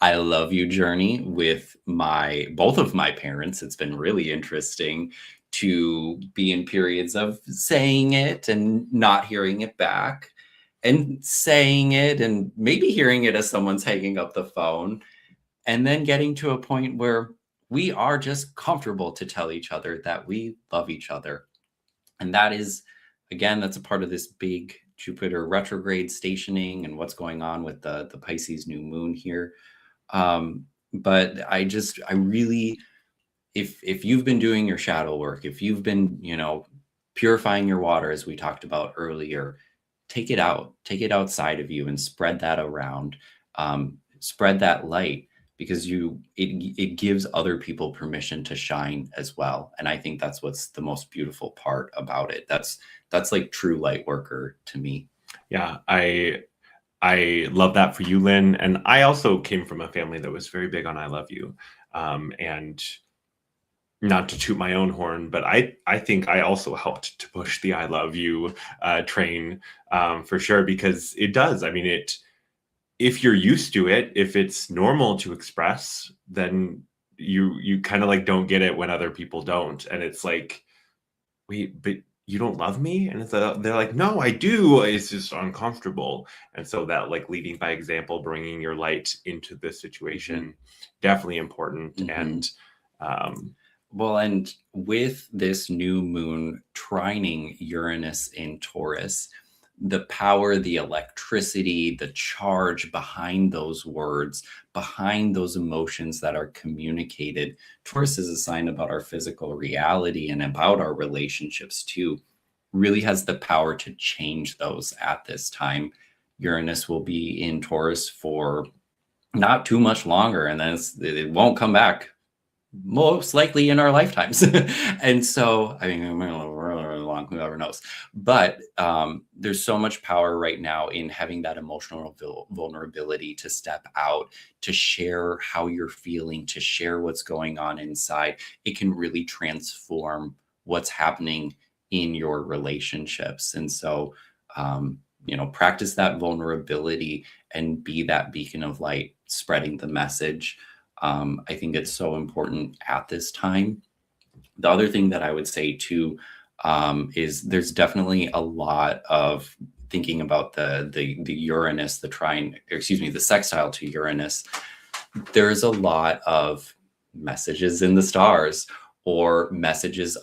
I love you journey with both of my parents. It's been really interesting to be in periods of saying it and not hearing it back, and saying it and maybe hearing it as someone's hanging up the phone, and then getting to a point where we are just comfortable to tell each other that we love each other. And that is, again, that's a part of this big Jupiter retrograde stationing and what's going on with the Pisces new moon here. But I really, if you've been doing your shadow work, if you've been, purifying your water, as we talked about earlier, take it outside of you and spread that around, spread that light, because it gives other people permission to shine as well. And I think that's what's the most beautiful part about it. That's like true light worker to me. Yeah, I love that for you, Lynn. And I also came from a family that was very big on I love you. And not to toot my own horn, but I think I also helped to push the I love you train for sure, because it does. I mean, if you're used to it, if it's normal to express, then you kind of like don't get it when other people don't. And it's like, wait, but you don't love me? And they're like, no, I do. It's just uncomfortable. And so that like leading by example, bringing your light into this situation, definitely important. And well, and with this new moon trining Uranus in Taurus, the power, the electricity, the charge behind those words, behind those emotions that are communicated. Taurus is a sign about our physical reality and about our relationships too. Really has the power to change those at this time. Uranus will be in Taurus for not too much longer, and then it won't come back, most likely in our lifetimes. And so, I mean, really long, whoever knows. But there's so much power right now in having that emotional vulnerability to step out, to share how you're feeling, to share what's going on inside. It can really transform what's happening in your relationships. And so, practice that vulnerability and be that beacon of light, spreading the message. I think it's so important at this time. The other thing that I would say too is there's definitely a lot of thinking about the Uranus, the sextile to Uranus. There's a lot of messages in the stars or messages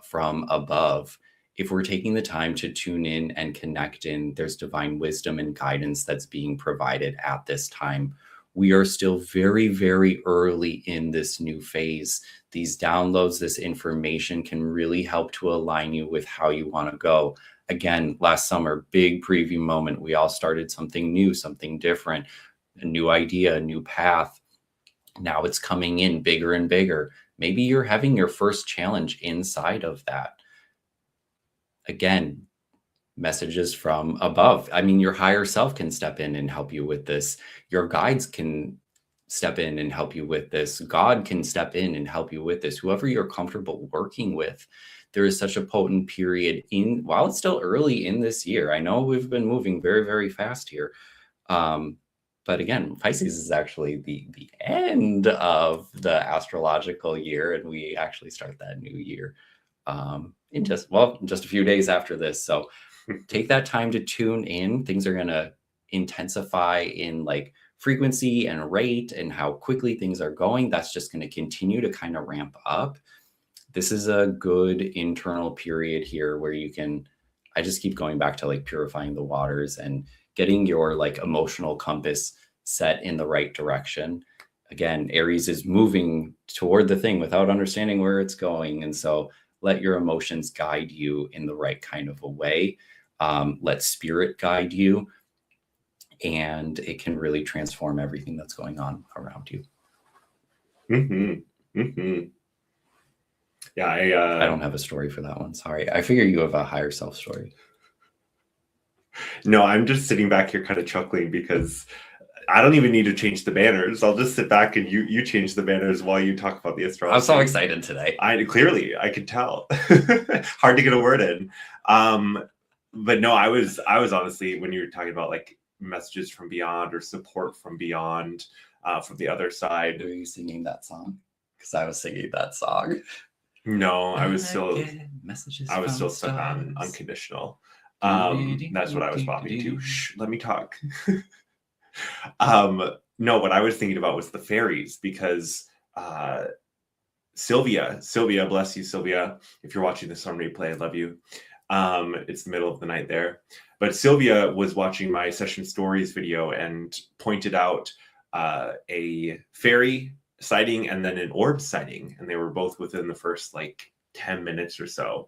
from above. If we're taking the time to tune in and connect in, there's divine wisdom and guidance that's being provided at this time. We are still very, very early in this new phase. These downloads, this information can really help to align you with how you want to go. Again, last summer, big preview moment. We all started something new, something different, a new idea, a new path. Now it's coming in bigger and bigger. Maybe you're having your first challenge inside of that. Again, messages from above. I mean, your higher self can step in and help you with this. Your guides can step in and help you with this. God can step in and help you with this. Whoever you're comfortable working with, there is such a potent period while it's still early in this year. I know we've been moving very, very fast here. But again, Pisces is actually the end of the astrological year, and we actually start that new year in just a few days after this. So take that time to tune in. Things are going to intensify in like frequency and rate and how quickly things are going. That's just going to continue to kind of ramp up. This is a good internal period here where you can, I just keep going back to like purifying the waters and getting your like emotional compass set in the right direction. Again, Aries is moving toward the thing without understanding where it's going. And so let your emotions guide you in the right kind of a way. Let spirit guide you, and it can really transform everything that's going on around you. Yeah, I don't have a story for that one. Sorry. I figure you have a higher self story. No, I'm just sitting back here kind of chuckling because I don't even need to change the banners. I'll just sit back and you change the banners while you talk about the astrology. I'm so excited today. I could tell. Hard to get a word in. But no, I was honestly, when you were talking about like messages from beyond or support from beyond, from the other side. Were you singing that song? Because I was singing that song. No, I was still stuck stars. on unconditional. That's what I was bopping to. Shh, let me talk. No, what I was thinking about was the fairies, because Sylvia, bless you, Sylvia. If you're watching this on replay, I love you. It's the middle of the night there. But Sylvia was watching my session stories video and pointed out a fairy sighting and then an orb sighting, and they were both within the first like 10 minutes or so.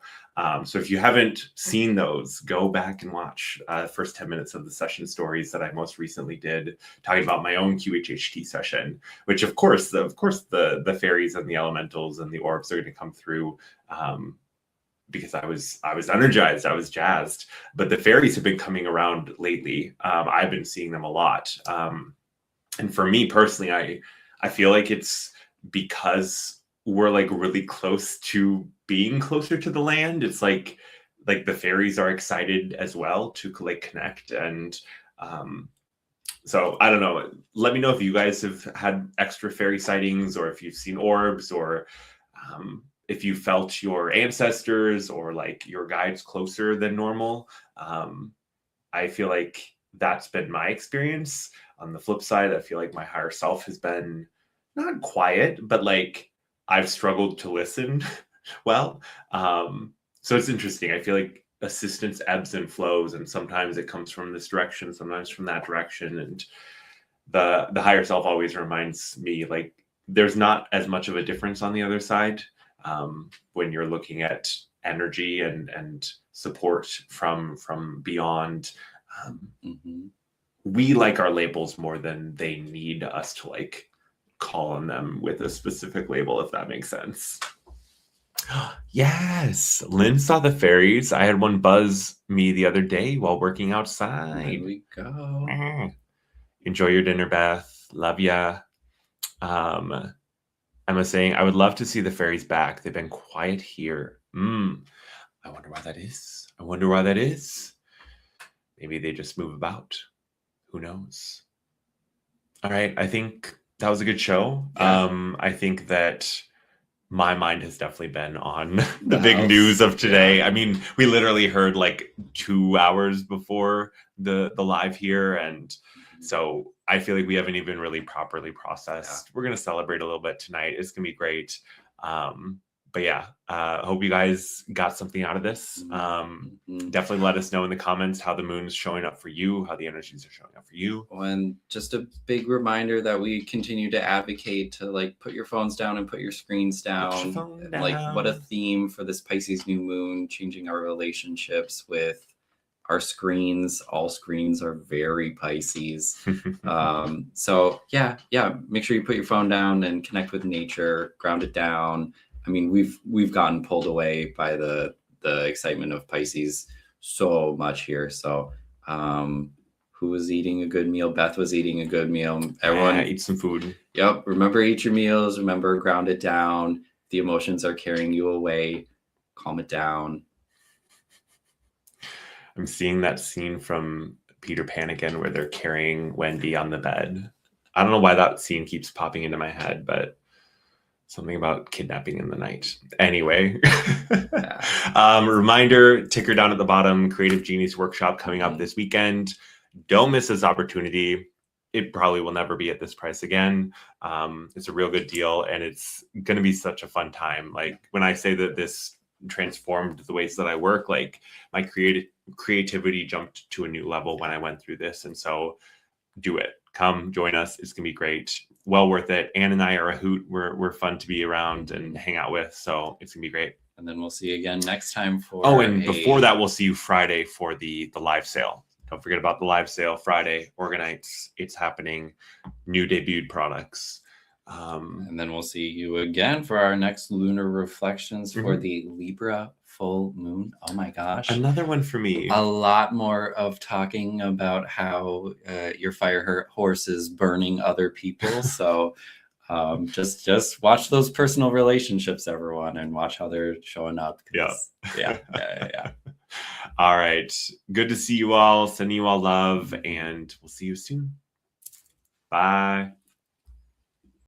So if you haven't seen those, go back and watch first 10 minutes of the session stories that I most recently did, talking about my own QHHT session, which of course the fairies and the elementals and the orbs are going to come through, because I was energized, I was jazzed. But the fairies have been coming around lately. I've been seeing them a lot. And for me personally, I feel like it's because we're like really close to being closer to the land. It's like the fairies are excited as well to like connect. And so I don't know, let me know if you guys have had extra fairy sightings, or if you've seen orbs, or if you felt your ancestors or like your guides closer than normal. I feel like that's been my experience. On the flip side, I feel like my higher self has been not quiet, but like I've struggled to listen well. So it's interesting. I feel like assistance ebbs and flows, and sometimes it comes from this direction, sometimes from that direction. And the higher self always reminds me like there's not as much of a difference on the other side, when you're looking at energy and support from beyond. We like our labels more than they need us to like call on them with a specific label, if that makes sense. Yes, Lynn saw the fairies. I had one buzz me the other day while working outside. There we go. Enjoy your dinner, Beth. Love ya. Emma saying, I would love to see the fairies back. They've been quiet here. I wonder why that is. Maybe they just move about. Who knows? All right. I think that was a good show. Yeah. I think that my mind has definitely been on the big news of today. Yeah. I mean, we literally heard like 2 hours before the live here. And so I feel like we haven't even really properly processed. Yeah. We're going to celebrate a little bit tonight. It's going to be great. But yeah, hope you guys got something out of this. Definitely let us know in the comments how the moon's showing up for you, how the energies are showing up for you. And just a big reminder that we continue to advocate to like put your phones down and put your screens down. Like what a theme for this Pisces new moon, changing our relationships with our screens. All screens are very Pisces. So yeah, make sure you put your phone down and connect with nature, ground it down. I mean, we've gotten pulled away by the excitement of Pisces so much here. So who was eating a good meal. Beth was eating a good meal. Everyone eat some food. Yep. Remember, eat your meals. Remember, ground it down. The emotions are carrying you away. Calm it down. I'm seeing that scene from Peter Pan again where they're carrying Wendy on the bed. I don't know why that scene keeps popping into my head, but something about kidnapping in the night. Anyway, reminder, ticker down at the bottom, Creative Genius Workshop coming up this weekend. Don't miss this opportunity. It probably will never be at this price again. It's a real good deal, and it's going to be such a fun time. Like when I say that this transformed the ways that I work, like my creativity jumped to a new level when I went through this. And so do it. Come join us. It's gonna be great. Well worth it. Anne and I are a hoot. We're fun to be around and hang out with. So it's gonna be great. And then we'll see you again next time for before that, we'll see you Friday for the live sale. Don't forget about the live sale Friday. Organites. It's happening. New debuted products. And then we'll see you again for our next Lunar Reflections for the Libra full moon. Oh my gosh. Another one for me. A lot more of talking about how your fire horse is burning other people. So just watch those personal relationships, everyone, and watch how they're showing up. Yeah. All right. Good to see you all. Sending you all love, and we'll see you soon. Bye.